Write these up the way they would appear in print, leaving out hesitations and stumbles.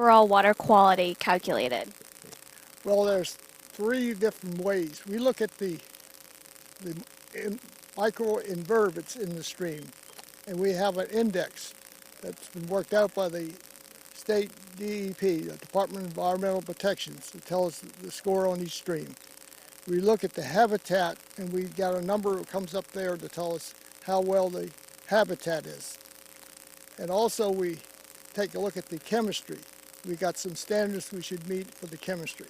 overall water quality calculated? Well, there's three different ways. We look at the microinvertebrates in the stream, and we have an index that's been worked out by the state DEP, the Department of Environmental Protection, to tell us the score on each stream. We look at the habitat, and we've got a number that comes up there to tell us how well the habitat is. And also we take a look at the chemistry. We got some standards we should meet for the chemistry.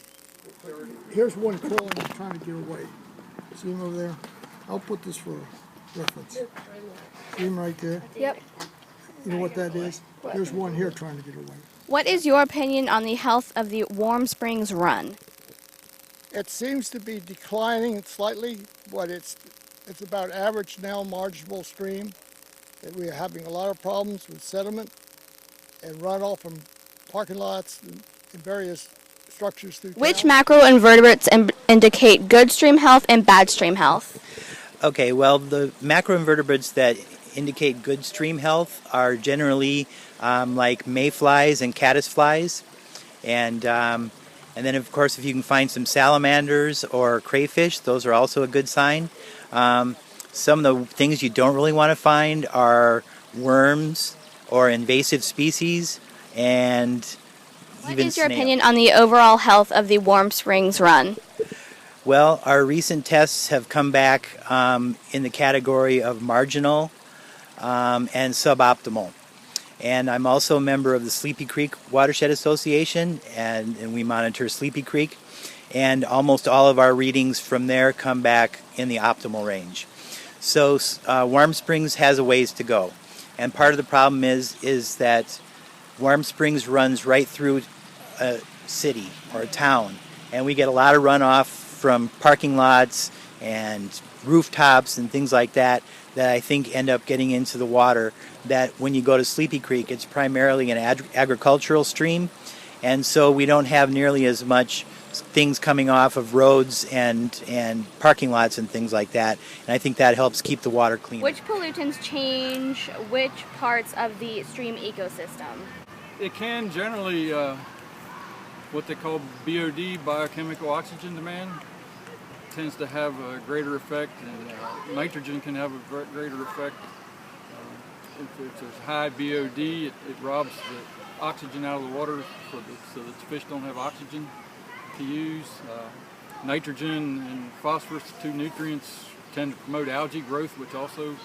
Here's one crawling and trying to get away. See him over there? I'll put this for reference. See him right there? Yep. You know what that is? There's one here trying to get away. What is your opinion on the health of the Warm Springs Run? It seems to be declining slightly, but it's about average now, marginal stream. And we're having a lot of problems with sediment and runoff from parking lots and various structures through Which town. macroinvertebrates indicate good stream health and bad stream health? Okay, well, the macroinvertebrates that indicate good stream health are generally like mayflies and caddisflies, and then of course if you can find some salamanders or crayfish, those are also a good sign. Some of the things you don't really want to find are worms or invasive species, and What even is your snails. opinion on the overall health of the Warm Springs Run? Well, our recent tests have come back in the category of marginal and suboptimal. And I'm also a member of the Sleepy Creek Watershed Association, and we monitor Sleepy Creek. And almost all of our readings from there come back in the optimal range. So Warm Springs has a ways to go. And part of the problem is that Warm Springs runs right through a city or a town. And we get a lot of runoff from parking lots and rooftops and things like that I think end up getting into the water. That when you go to Sleepy Creek, it's primarily an agricultural stream, and so we don't have nearly as much things coming off of roads and parking lots and things like that. And I think that helps keep the water clean. Which pollutants change which parts of the stream ecosystem? It can generally, what they call BOD, biochemical oxygen demand, tends to have a greater effect, and nitrogen can have a greater effect. If there's high BOD, it robs the oxygen out of the water so that the fish don't have oxygen to use. Nitrogen and phosphorus, the two nutrients, tend to promote algae growth, which also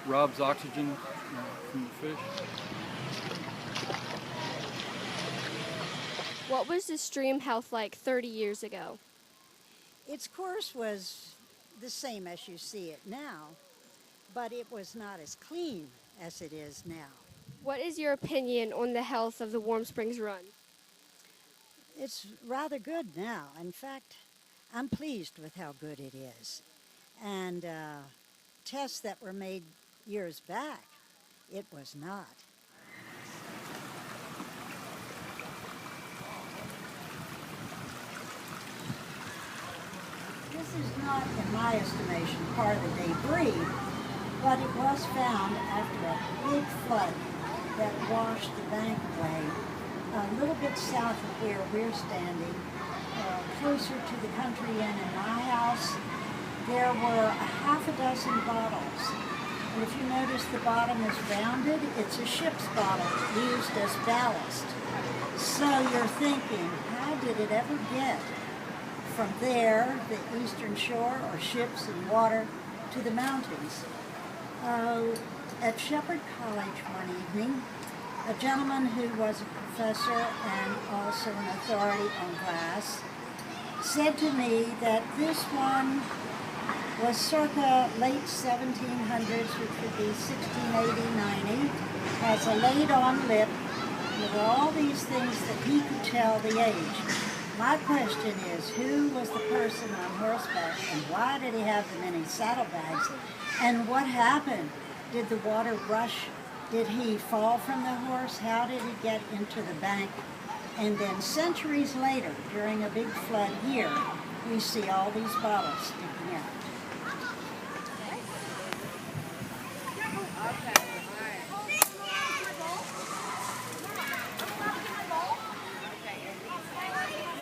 robs oxygen from the fish. What was the stream health like 30 years ago? Its course was the same as you see it now, but it was not as clean as it is now. What is your opinion on the health of the Warm Springs Run? It's rather good now. In fact, I'm pleased with how good it is. And tests that were made years back, it was not. This is not, in my estimation, part of the debris, but it was found after a big flood that washed the bank away, a little bit south of where we're standing, closer to the country inn in my house. There were a half a dozen bottles. And if you notice the bottom is rounded, it's a ship's bottle used as ballast. So you're thinking, how did it ever get from there, the eastern shore, or ships and water, to the mountains? At Shepherd College one evening, a gentleman who was a professor and also an authority on glass said to me that this one was circa late 1700s, which would be 1680-90, has a laid-on lip. There were all these things that he could tell the age. My question is, who was the person on horseback, and why did he have the many saddlebags? And what happened? Did the water rush? Did he fall from the horse? How did he get into the bank? And then centuries later, during a big flood here, we see all these bottles sticking out.